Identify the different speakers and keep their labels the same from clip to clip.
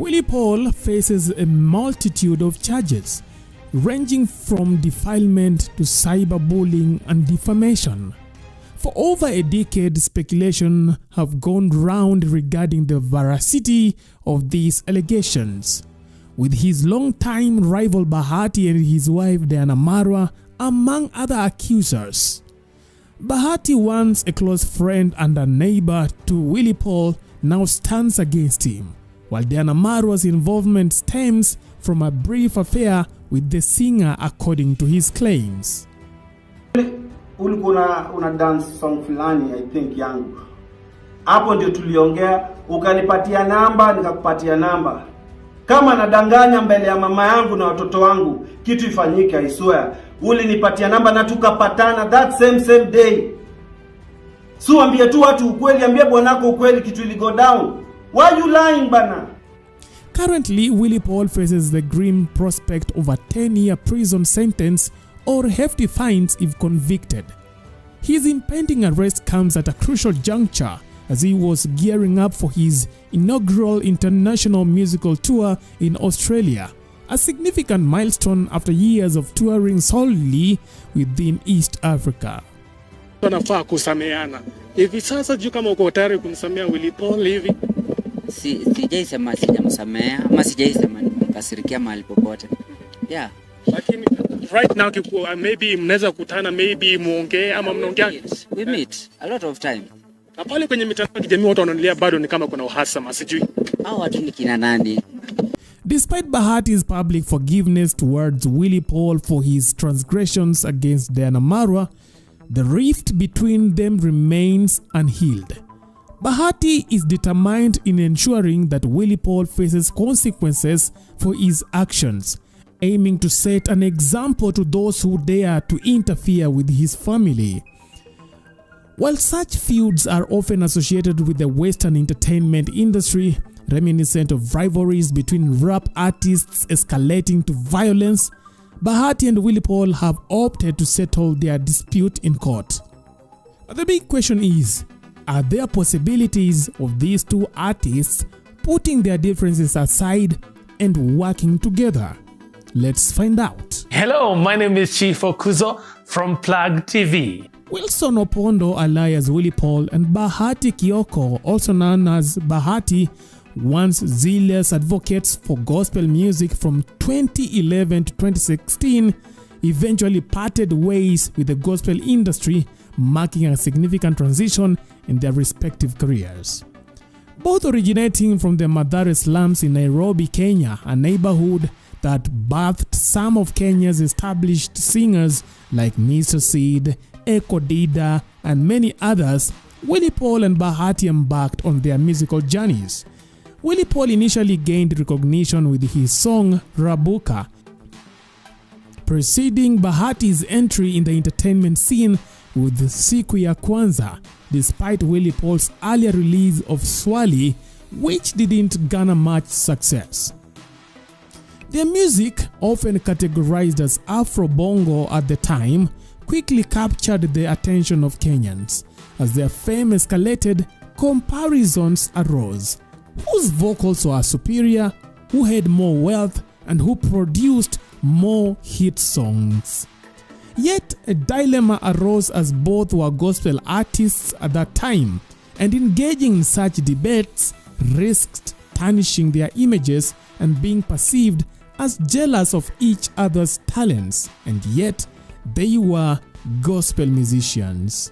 Speaker 1: Willy Paul faces a multitude of charges, ranging from defilement to cyberbullying and defamation. For over a decade, speculation have gone round regarding the veracity of these allegations, with his longtime rival Bahati and his wife Marua among other accusers. Bahati, once a close friend and a neighbor to Willy Paul, now stands against him, while Marua's involvement stems from a brief affair with the singer, according to his claims.
Speaker 2: Ulikuwa una dance song fulani, I think yangu. Hapo ndio tuliongea, ukanipatia namba, nikakupatia namba. Kama nadanganya mbele ya mama yangu na watoto wangu, kitu ifanyike, I swear. Ulinipatia namba na tukapatana that same day. So ambie tu watu ukweli, ambie bwanako ukweli, kitu ili go down. Why you lying bana?
Speaker 1: Currently, Willy Paul faces the grim prospect of a 10-year prison sentence or hefty fines if convicted. His impending arrest comes at a crucial juncture as he was gearing up for his inaugural international musical tour in Australia, a significant milestone after years of touring solely within East Africa.
Speaker 3: Tunafaa kusameheana. Hivi sasa juu kama uko tayari kumsamea Willy Paul hivi?
Speaker 4: Sijaisema sijamsamea ama sijaisema nikasirikia mahali popote. Yeah.
Speaker 3: Lakini right now maybe mnaweza kutana, maybe muongee ama mnaongea.
Speaker 4: We meet a lot of time.
Speaker 3: Na pale kwenye mitandao ya kijamii watu wanaongelea bado ni kama kuna uhasama, sijui.
Speaker 4: Hao watu ni kina nani?
Speaker 1: Despite Bahati's public forgiveness towards Willy Paul for his transgressions against Marua, the rift between them remains unhealed. Bahati is determined in ensuring that Willy Paul faces consequences for his actions, aiming to set an example to those who dare to interfere with his family. While such feuds are often associated with the Western entertainment industry, reminiscent of rivalries between rap artists escalating to violence, Bahati and Willy Paul have opted to settle their dispute in court. But the big question is, are there possibilities of these two artists putting their differences aside and working together? Let's find out.
Speaker 5: Hello, my name is Chief Okuzo from Plug TV.
Speaker 1: Wilson Opondo, alias Willy Paul, and Bahati Kioko, also known as Bahati, once zealous advocates for gospel music from 2011 to 2016, eventually parted ways with the gospel industry, marking a significant transition in their respective careers. Both originating from the Mathare slums in Nairobi, Kenya, a neighborhood that birthed some of Kenya's established singers like Mr. Seed, Eko Dida, and many others, Willy Paul and Bahati embarked on their musical journeys. Willy Paul initially gained recognition with his song Rabuka, preceding Bahati's entry in the entertainment scene with Siku ya Kwanza, despite Willy Paul's earlier release of Swali, which didn't garner much success. Their music, often categorized as Afro-Bongo at the time, quickly captured the attention of Kenyans. As their fame escalated, comparisons arose. Whose vocals were superior, who had more wealth, and who produced more hit songs? Yet a dilemma arose as both were gospel artists at that time, and engaging in such debates risked tarnishing their images and being perceived as jealous of each other's talents, and yet they were gospel musicians.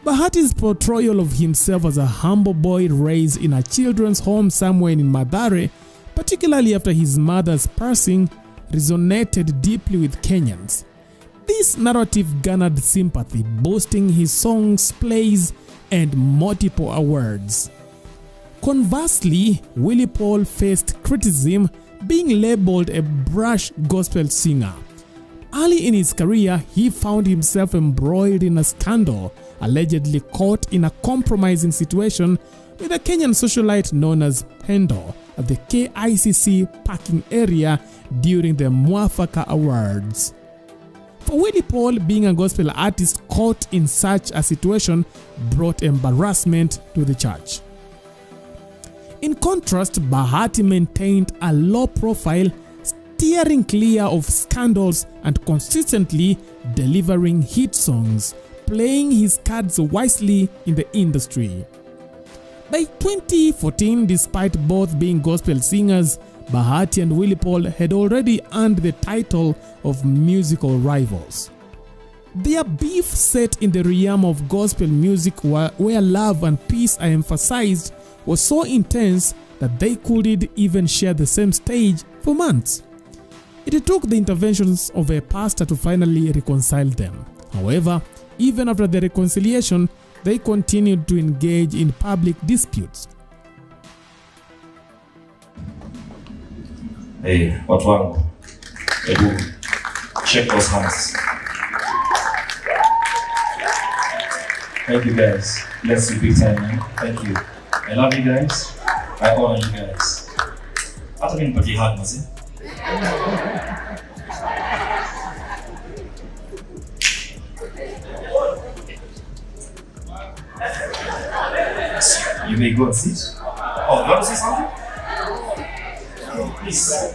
Speaker 1: Bahati's portrayal of himself as a humble boy raised in a children's home somewhere in Mathare, particularly after his mother's passing, resonated deeply with Kenyans. This narrative garnered sympathy, boasting his songs, plays, and multiple awards. Conversely, Willy Paul faced criticism, being labeled a brash gospel singer. Early in his career, he found himself embroiled in a scandal, allegedly caught in a compromising situation with a Kenyan socialite known as Pendo at the KICC parking area during the Mwafaka Awards. For Willy Paul, being a gospel artist caught in such a situation brought embarrassment to the church. In contrast, Bahati maintained a low profile, steering clear of scandals and consistently delivering hit songs, playing his cards wisely in the industry. By 2014, despite both being gospel singers, Bahati and Willy Paul had already earned the title of musical rivals. Their beef set in the realm of gospel music where love and peace are emphasized was so intense that they couldn't even share the same stage for months. It took the interventions of a pastor to finally reconcile them. However, even after the reconciliation, they continued to engage in public disputes.
Speaker 6: Hey, watu wangu. Ebu, check those hands. Thank you guys. Let's do big time, man. Thank you. I love you guys. I honor you guys. Hata mimi nipatie hug mzee. You may go and sit. Oh, you want to say something? Please.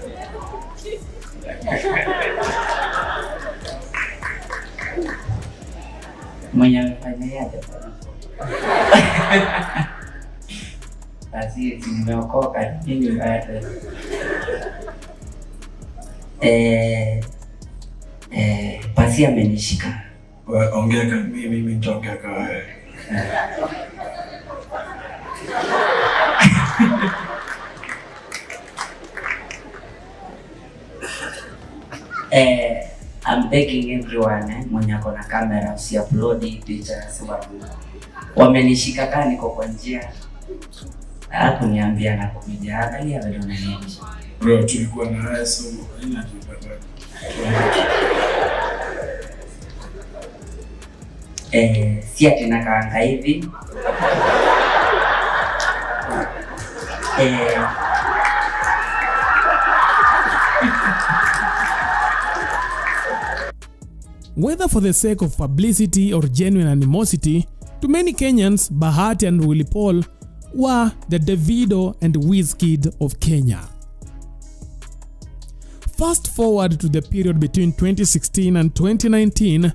Speaker 4: Mwenye amefanya basi nimeokoka nini baada basi amenishika.
Speaker 6: Ongea kama mimi nitaongea kama wewe.
Speaker 4: I'm begging everyone mwenye ako na kamera usiupload picha sababu wamenishika kama niko kwa njia. Hapo niambia na kuja angalia wewe unaniambia.
Speaker 6: Bro, tulikuwa na haya so haina tupata.
Speaker 4: Si ati nakaanga hivi.
Speaker 1: Whether for the sake of publicity or genuine animosity, to many Kenyans, Bahati and Willy Paul were the Davido and Wizkid of Kenya. Fast forward to the period between 2016 and 2019,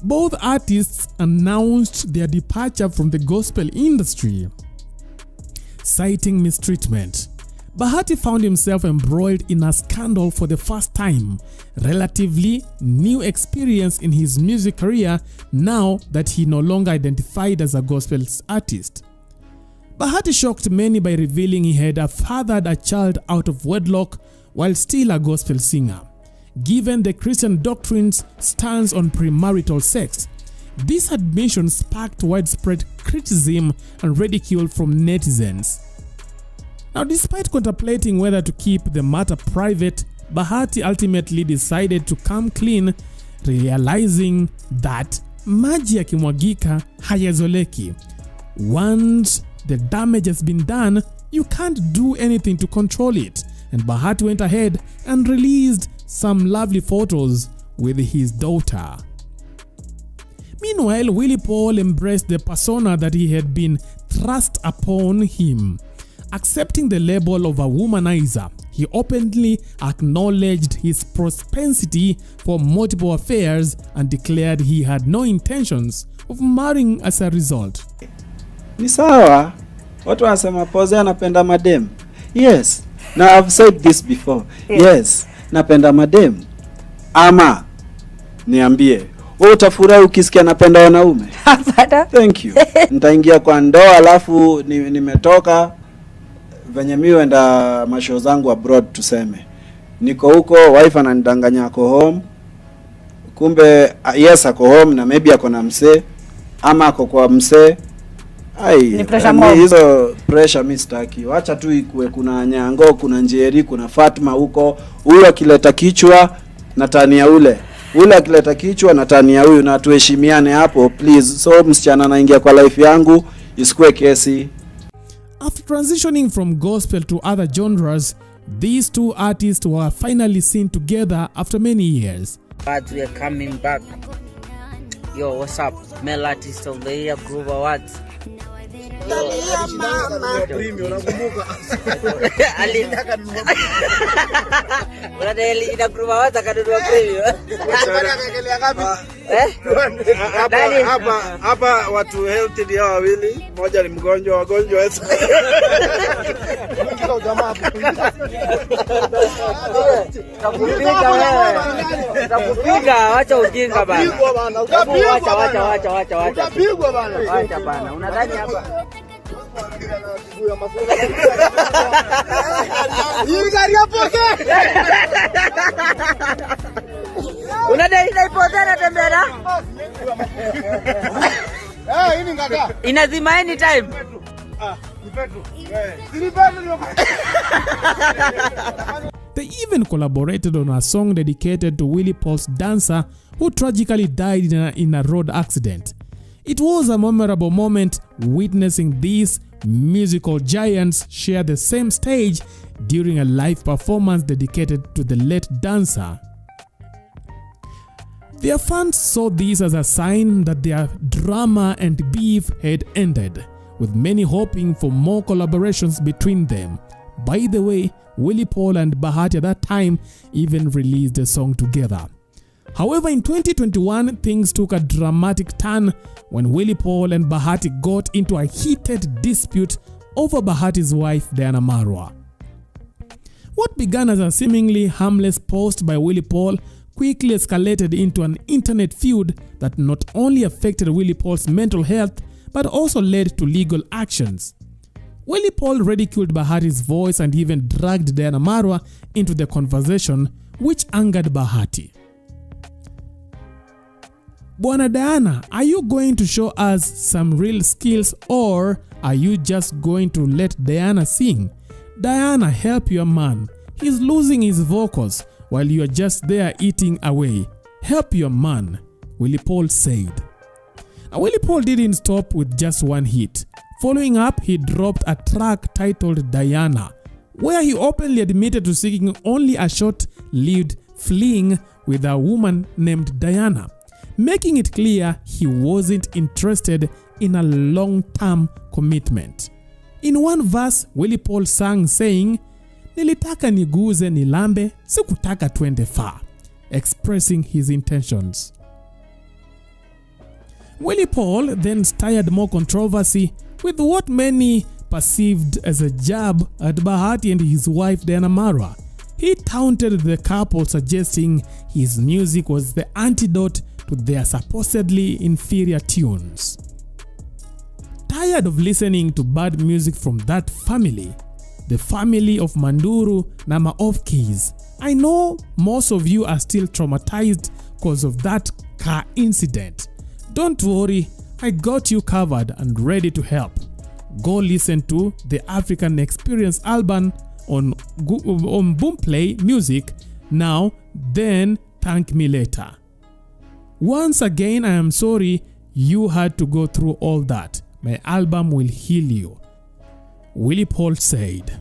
Speaker 1: both artists announced their departure from the gospel industry, citing mistreatment. Bahati found himself embroiled in a scandal for the first time, relatively new experience in his music career now that he no longer identified as a gospel artist. Bahati shocked many by revealing he had fathered a child out of wedlock while still a gospel singer. Given the Christian doctrine's stance on premarital sex, this admission sparked widespread criticism and ridicule from netizens. Now, despite contemplating whether to keep the matter private, Bahati ultimately decided to come clean, realizing that maji yakimwagika hayazoleki. Once the damage has been done, you can't do anything to control it, and Bahati went ahead and released some lovely photos with his daughter. Meanwhile, Willy Paul embraced the persona that he had been thrust upon him. Accepting the label of a womanizer, he openly acknowledged his propensity for multiple affairs and declared he had no intentions of marrying as a result.
Speaker 2: Ni sawa, watu wanasema Pose anapenda madem. Yes, now I've said this before. Yes, napenda madem. Ama niambie, wewe utafurahi ukisikia napenda wanaume? Thank you. Nitaingia kwa ndoa alafu nimetoka venye mimi wenda mashow zangu abroad tuseme. Niko huko, wife ananidanganya ako home. Kumbe yes ako home na maybe ako na msee ama ako kwa msee. Hizo pressure mimi sitaki. Acha tu ikue, kuna Nyango, kuna Njeri, kuna Fatma huko. Huyu akileta kichwa na tania ule akileta kichwa na tania huyu, na tuheshimiane hapo please. So msichana anaingia kwa life yangu isikue kesi.
Speaker 1: After transitioning from gospel to other genres, these two artists were finally seen together after many years.
Speaker 4: But we are coming back. Yo, what's up? Male Artist of the Year, Groove Awards.
Speaker 7: Nitalia mama. Alitaka unadeli inakuwa waza kanunua premium.
Speaker 2: Hapa watu healthy ndio wawili, mmoja ni mgonjwa, wagonjwa wetu.
Speaker 7: Takupiga wewe. Takupiga, acha ujinga bana. Wacha. Utapigwa bana. Acha bana. Unadhani hapa hii gari hapo ke? Unadai inaipotana tembea. Hii ni ngaka. Inazima anytime.
Speaker 1: They even collaborated on a song dedicated to Willy Paul's dancer who tragically died in a road accident. It was a memorable moment witnessing these musical giants share the same stage during a live performance dedicated to the late dancer. Their fans saw this as a sign that their drama and beef had ended, with many hoping for more collaborations between them. By the way, Willy Paul and Bahati at that time even released a song together. However, in 2021, things took a dramatic turn when Willy Paul and Bahati got into a heated dispute over Bahati's wife Diana Marua. What began as a seemingly harmless post by Willy Paul quickly escalated into an internet feud that not only affected Willy Paul's mental health but also led to legal actions. Willy Paul ridiculed Bahati's voice and even dragged Diana Marua into the conversation, which angered Bahati. Bwana Diana, are you going to show us some real skills or are you just going to let Diana sing? Diana, help your man. He's losing his vocals while you're just there eating away. Help your man, Willy Paul said. Now, Willy Paul didn't stop with just one hit. Following up, he dropped a track titled Diana, where he openly admitted to seeking only a short-lived fling with a woman named Diana, making it clear he wasn't interested in a long-term commitment. In one verse, Willy Paul sang saying, "Nilitaka niguze nilambe, sikutaka twende far," expressing his intentions. Willy Paul then stirred more controversy with what many perceived as a jab at Bahati and his wife Diana Marua. He taunted the couple, suggesting his music was the antidote to their supposedly inferior tunes. Tired of listening to bad music from that family, the family of Manduru na Maofkis, I know most of you are still traumatized because of that car incident. Don't worry, I got you covered and ready to help. Go listen to the African Experience album on Boomplay Music now, then thank me later. Once again, I am sorry you had to go through all that. My album will heal you, Willy Paul said.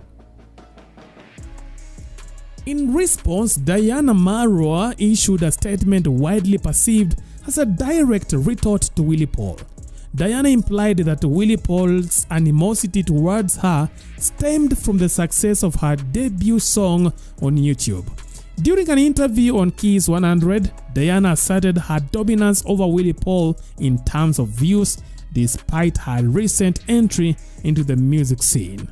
Speaker 1: In response, Diana Marua issued a statement widely perceived as a direct retort to Willy Paul. Diana implied that Willy Paul's animosity towards her stemmed from the success of her debut song on YouTube. During an interview on Kiss 100, Diana asserted her dominance over Willy Paul in terms of views, despite her recent entry into the music scene.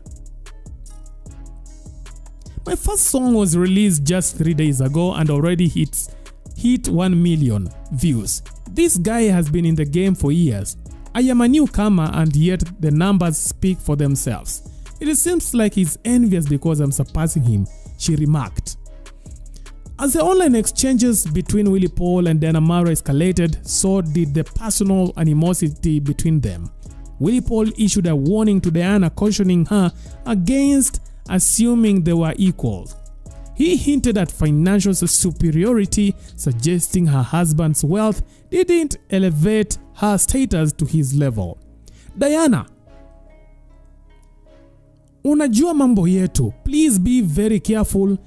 Speaker 1: My first song was released just 3 days ago and already hit 1 million views. This guy has been in the game for years. I am a newcomer and yet the numbers speak for themselves. It seems like he's envious because I'm surpassing him, she remarked. As the online exchanges between Willy Paul and Diana Marua escalated, so did the personal animosity between them. Willy Paul issued a warning to Diana, cautioning her against assuming they were equal. He hinted at financial superiority, suggesting her husband's wealth didn't elevate her status to his level. Diana, unajua mambo yetu. Please be very careful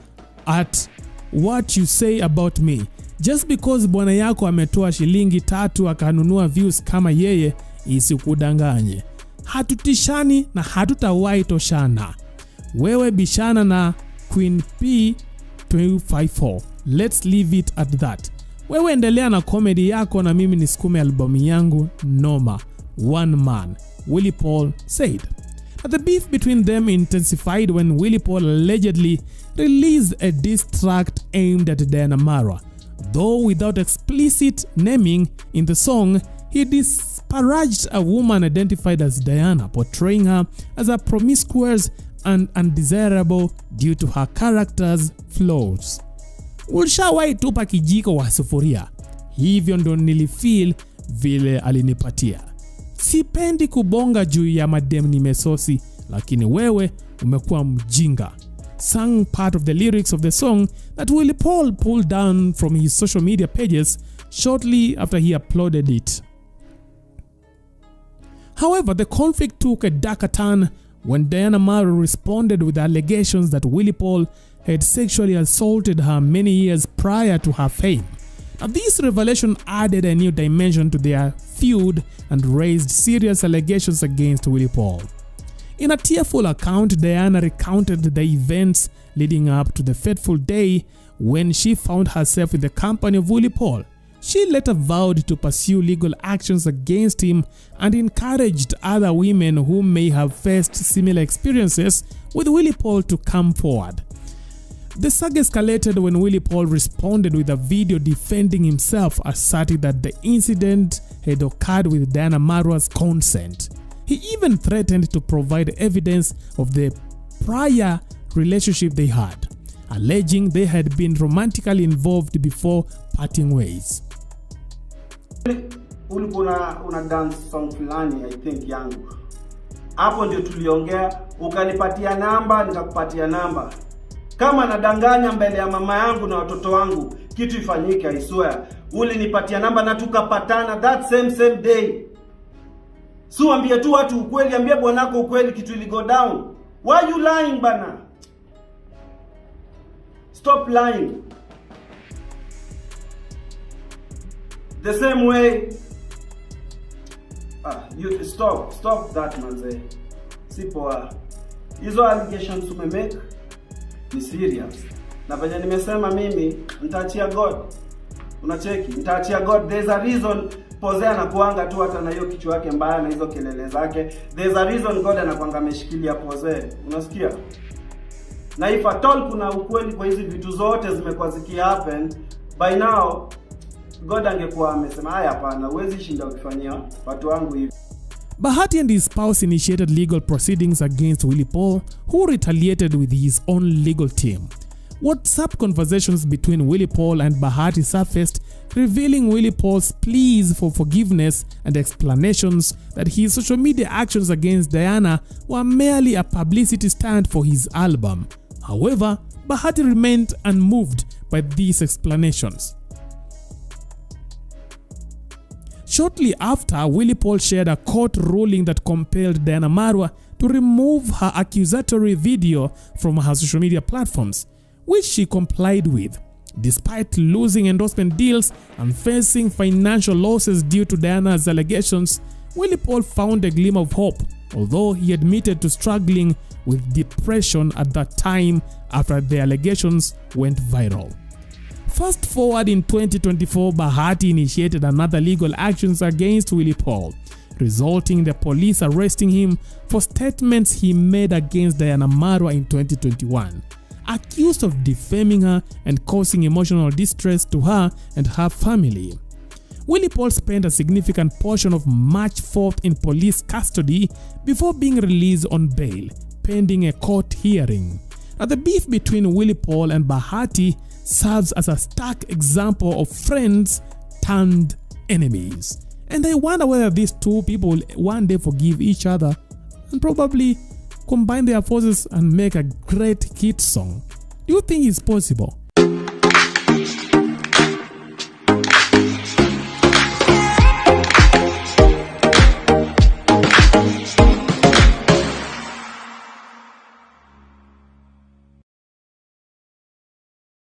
Speaker 1: at what you say about me. Just because bwana yako ametoa shilingi 3 akanunua views kama yeye, isikudanganye. hatutishani na hatutawahi toshana. Wewe bishana na Queen P 254. Let's leave it at that. Wewe endelea na comedy yako na mimi nisukume albamu yangu noma. One man, Willy Paul said. The beef between them intensified when Willy Paul allegedly released a diss track aimed at Diana Marua. Though without explicit naming in the song, he disparaged a woman identified as Diana, portraying her as a promiscuous and undesirable due to her character's flaws. Ulishawahi tupa kijiko wa sufuria? Hivyo ndo nilifeel vile alinipatia. Sipendi kubonga juu ya madem nimesosi, lakini wewe umekuwa mjinga. Sang part of the lyrics of the song that Willy Paul pulled down from his social media pages shortly after he uploaded it. However, the conflict took a darker turn when Diana Marua responded with allegations that Willy Paul had sexually assaulted her many years prior to her fame. Now, this revelation added a new dimension to their feud and raised serious allegations against Willy Paul. In a tearful account, Diana recounted the events leading up to the fateful day when she found herself in the company of Willy Paul. She later vowed to pursue legal actions against him and encouraged other women who may have faced similar experiences with Willy Paul to come forward. The saga escalated when Willy Paul responded with a video defending himself, asserting that the incident had occurred with Diana Marua's consent. He even threatened to provide evidence of the prior relationship they had, alleging they had been romantically involved before parting ways.
Speaker 2: Ulikuwa una dance song fulani I think yangu. Hapo ndio tuliongea, ukanipatia namba, nikakupatia namba. Kama nadanganya mbele ya mama yangu na watoto wangu, kitu ifanyike, I swear. Ulinipatia namba na tukapatana that same day. So ambie tu watu ukweli, ambie bwanako ukweli, kitu ili go down. Why you lying bana? Stop lying. The same way you stop that manze. Sipoa. Hizo allegations umemake ni serious. Na venye nimesema mimi nitaachia God. Unacheki, nitaachia God. There's a reason Pose anakuanga tu hata na hiyo kichwa yake mbaya na hizo kelele zake. There's a reason God anakuanga ameshikilia Pose. Unasikia? Na if at all kuna ukweli kwa hizi vitu zote zimekuwa ziki happen, by now God angekuwa amesema haya hapana, huwezi shinda ukifanyia watu wangu hivi.
Speaker 1: Bahati and his spouse initiated legal proceedings against Willy Paul, who retaliated with his own legal team. WhatsApp conversations between Willy Paul and Bahati surfaced, revealing Willy Paul's pleas for forgiveness and explanations that his social media actions against Diana were merely a publicity stunt for his album. However, Bahati remained unmoved by these explanations. Shortly after, Willy Paul shared a court ruling that compelled Diana Marua to remove her accusatory video from her social media platforms, which she complied with. Despite losing endorsement deals and facing financial losses due to Diana's allegations, Willy Paul found a glimmer of hope, although he admitted to struggling with depression at that time after the allegations went viral. Fast forward in 2024, Bahati initiated another legal actions against Willy Paul, resulting in the police arresting him for statements he made against Diana Marua in 2021, accused of defaming her and causing emotional distress to her and her family. Willy Paul spent a significant portion of March 4th in police custody before being released on bail, pending a court hearing. Now, the beef between Willy Paul and Bahati serves as a stark example of friends turned enemies. And I wonder whether these two people will one day forgive each other and probably combine their forces and make a great hit song. Do you think it's possible?